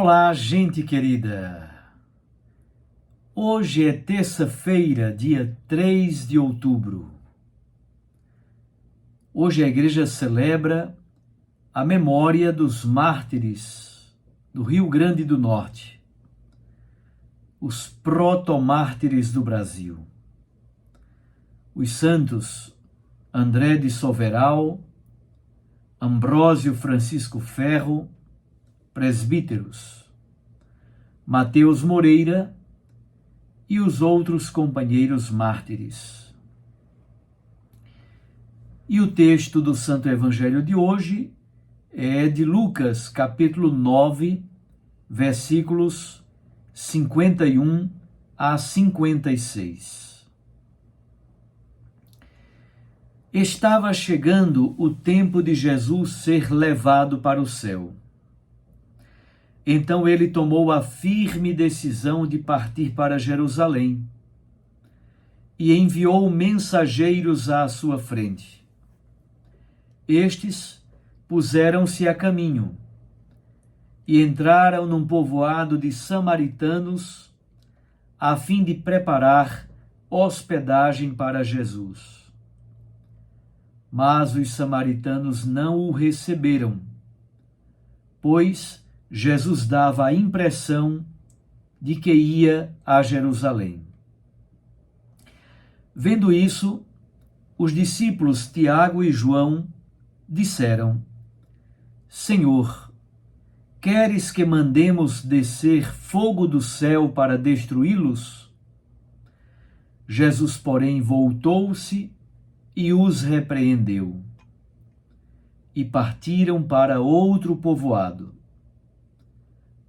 Olá, gente querida! Hoje é terça-feira, dia 3 de outubro. Hoje a igreja celebra a memória dos mártires do Rio Grande do Norte, os protomártires do Brasil. Os santos André de Soveral, Ambrósio Francisco Ferro, presbíteros, Mateus Moreira e os outros companheiros mártires. E o texto do Santo Evangelho de hoje é de Lucas, capítulo 9, versículos 51 a 56. Estava chegando o tempo de Jesus ser levado para o céu. Então ele tomou a firme decisão de partir para Jerusalém e enviou mensageiros à sua frente. Estes puseram-se a caminho e entraram num povoado de samaritanos a fim de preparar hospedagem para Jesus. Mas os samaritanos não o receberam, pois Jesus dava a impressão de que ia a Jerusalém. Vendo isso, os discípulos Tiago e João disseram: Senhor, queres que mandemos descer fogo do céu para destruí-los? Jesus, porém, voltou-se e os repreendeu. E partiram para outro povoado.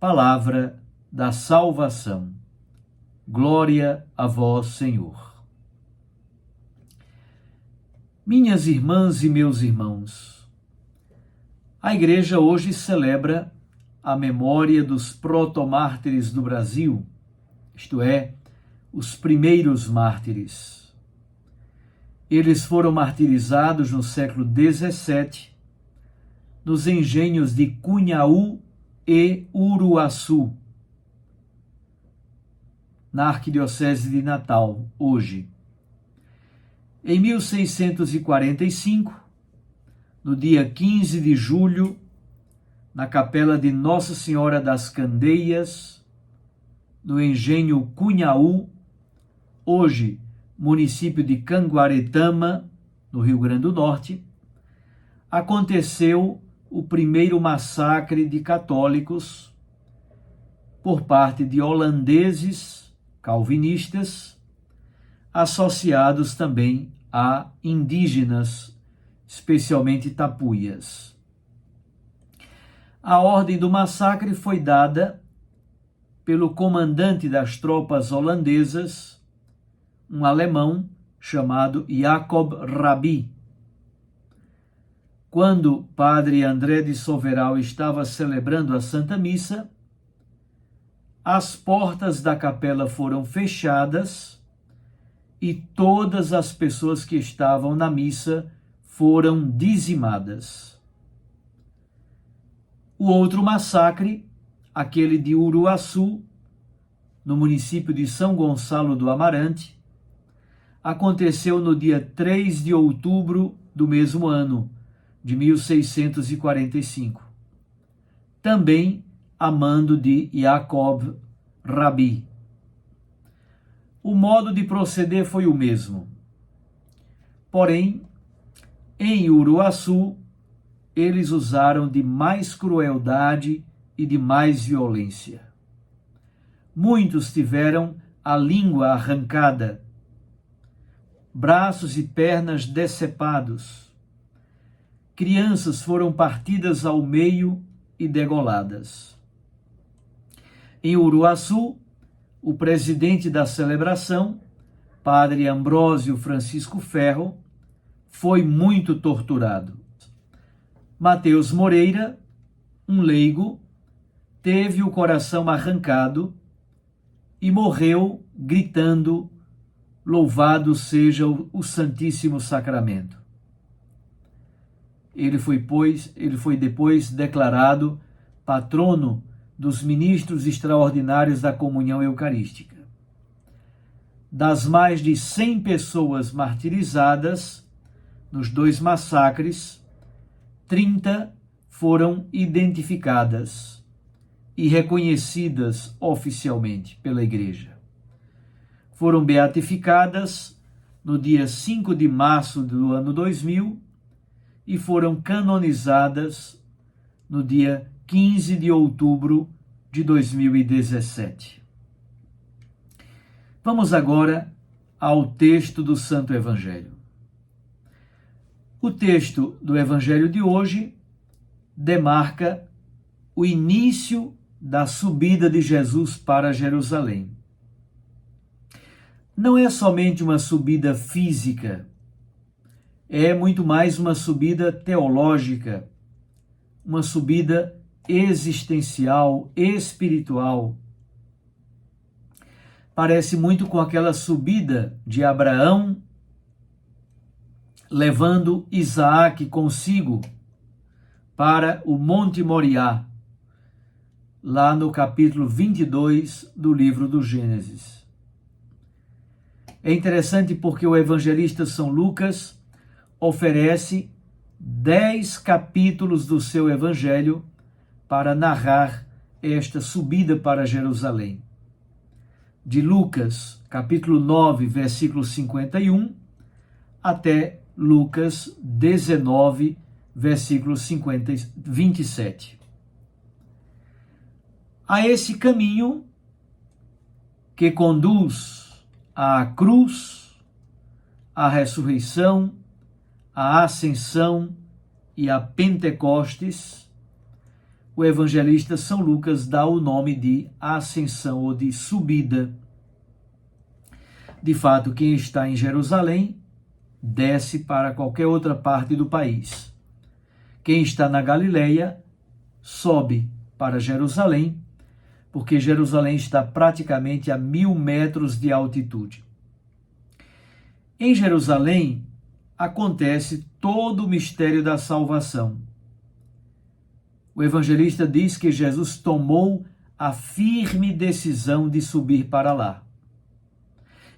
Palavra da salvação. Glória a vós, Senhor. Minhas irmãs e meus irmãos, a igreja hoje celebra a memória dos protomártires do Brasil, isto é, os primeiros mártires. Eles foram martirizados no século XVII, nos engenhos de Cunhaú e Uruaçu, na Arquidiocese de Natal, hoje. Em 1645, no dia 15 de julho, na capela de Nossa Senhora das Candeias, no engenho Cunhaú, hoje município de Canguaretama, no Rio Grande do Norte, aconteceu o primeiro massacre de católicos por parte de holandeses calvinistas, associados também a indígenas, especialmente tapuias. A ordem do massacre foi dada pelo comandante das tropas holandesas, um alemão chamado Jacob Rabi. Quando padre André de Soveral estava celebrando a Santa Missa, as portas da capela foram fechadas e todas as pessoas que estavam na missa foram dizimadas. O outro massacre, aquele de Uruaçu, no município de São Gonçalo do Amarante, aconteceu no dia 3 de outubro do mesmo ano, de 1645, também a mando de Jacob Rabi. O modo de proceder foi o mesmo. Porém, em Uruaçu, eles usaram de mais crueldade e de mais violência. Muitos tiveram a língua arrancada, braços e pernas decepados. Crianças foram partidas ao meio e degoladas. Em Uruaçu, o presidente da celebração, padre Ambrósio Francisco Ferro, foi muito torturado. Mateus Moreira, um leigo, teve o coração arrancado e morreu gritando: Louvado seja o Santíssimo Sacramento. Ele foi depois declarado patrono dos ministros extraordinários da comunhão eucarística. Das mais de 100 pessoas martirizadas nos 2 massacres, 30 foram identificadas e reconhecidas oficialmente pela Igreja. Foram beatificadas no dia 5 de março do ano 2000 e foram canonizadas no dia 15 de outubro de 2017. Vamos agora ao texto do Santo Evangelho. O texto do Evangelho de hoje demarca o início da subida de Jesus para Jerusalém. Não é somente uma subida física, é muito mais uma subida teológica, uma subida existencial, espiritual. Parece muito com aquela subida de Abraão, levando Isaac consigo para o Monte Moriá, lá no capítulo 22 do livro do Gênesis. É interessante porque o evangelista São Lucas oferece 10 capítulos do seu evangelho para narrar esta subida para Jerusalém. De Lucas, capítulo 9, versículo 51, até Lucas 19, versículo 27. A esse caminho que conduz à cruz, à ressurreição, à ascensão e a Pentecostes, o evangelista São Lucas dá o nome de ascensão ou de subida. De fato, quem está em Jerusalém desce para qualquer outra parte do país. Quem está na Galileia sobe para Jerusalém, porque Jerusalém está praticamente a 1.000 metros de altitude. Em Jerusalém acontece todo o mistério da salvação. O evangelista diz que Jesus tomou a firme decisão de subir para lá.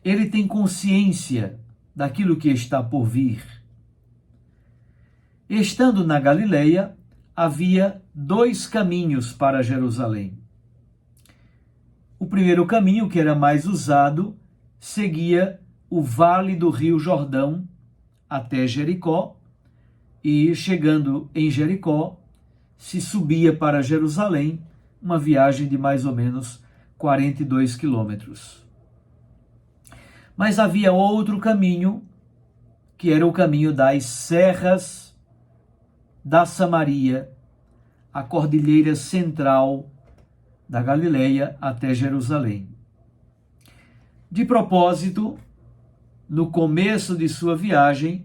Ele tem consciência daquilo que está por vir. Estando na Galileia, havia 2 caminhos para Jerusalém. O primeiro caminho, que era mais usado, seguia o vale do Rio Jordão até Jericó, e chegando em Jericó, se subia para Jerusalém, uma viagem de mais ou menos 42 quilômetros. Mas havia outro caminho, que era o caminho das serras da Samaria, a cordilheira central da Galileia até Jerusalém. De propósito, no começo de sua viagem,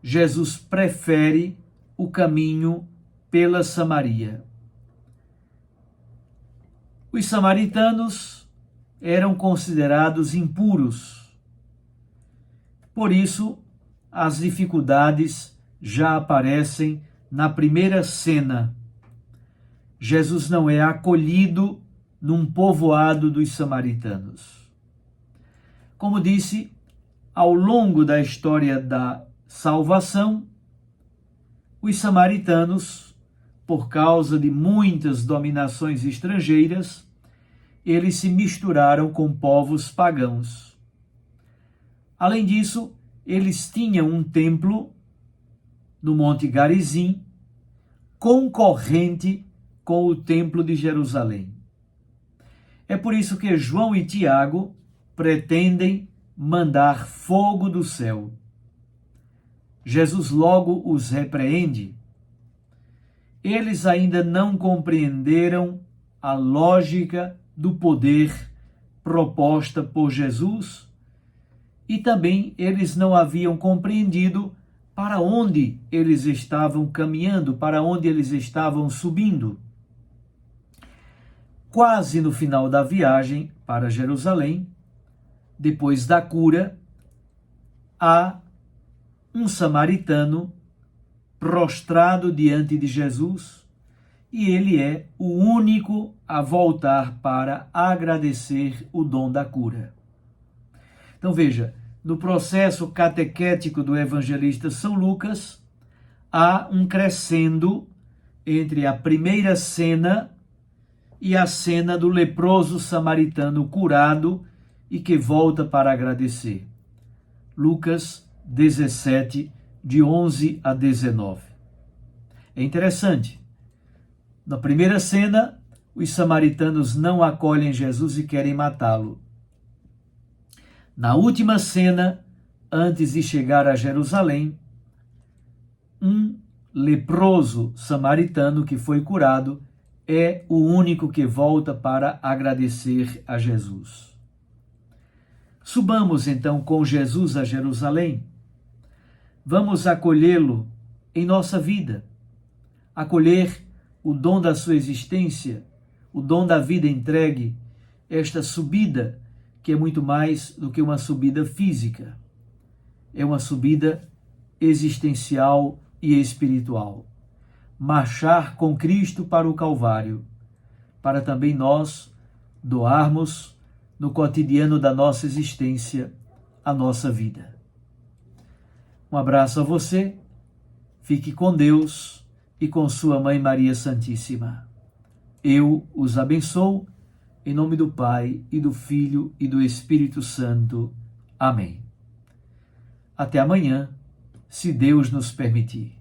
Jesus prefere o caminho pela Samaria. Os samaritanos eram considerados impuros. Por isso, as dificuldades já aparecem na primeira cena. Jesus não é acolhido num povoado dos samaritanos. Como disse, ao longo da história da salvação, os samaritanos, por causa de muitas dominações estrangeiras, eles se misturaram com povos pagãos. Além disso, eles tinham um templo no Monte Garizim, concorrente com o Templo de Jerusalém. É por isso que João e Tiago pretendem mandar fogo do céu. Jesus logo os repreende. Eles ainda não compreenderam a lógica do poder proposta por Jesus e também eles não haviam compreendido para onde eles estavam caminhando, para onde eles estavam subindo. Quase no final da viagem para Jerusalém, depois da cura, há um samaritano prostrado diante de Jesus e ele é o único a voltar para agradecer o dom da cura. Então veja, no processo catequético do evangelista São Lucas, há um crescendo entre a primeira cena e a cena do leproso samaritano curado e que volta para agradecer. Lucas 17, de 11 a 19. É interessante. Na primeira cena, os samaritanos não acolhem Jesus e querem matá-lo. Na última cena, antes de chegar a Jerusalém, um leproso samaritano que foi curado é o único que volta para agradecer a Jesus. Subamos então com Jesus a Jerusalém. Vamos acolhê-lo em nossa vida, acolher o dom da sua existência, o dom da vida entregue, esta subida que é muito mais do que uma subida física, é uma subida existencial e espiritual. Marchar com Cristo para o Calvário, para também nós doarmos no cotidiano da nossa existência a nossa vida. Um abraço a você, fique com Deus e com sua Mãe Maria Santíssima. Eu os abençoo, em nome do Pai, e do Filho, e do Espírito Santo. Amém. Até amanhã, se Deus nos permitir.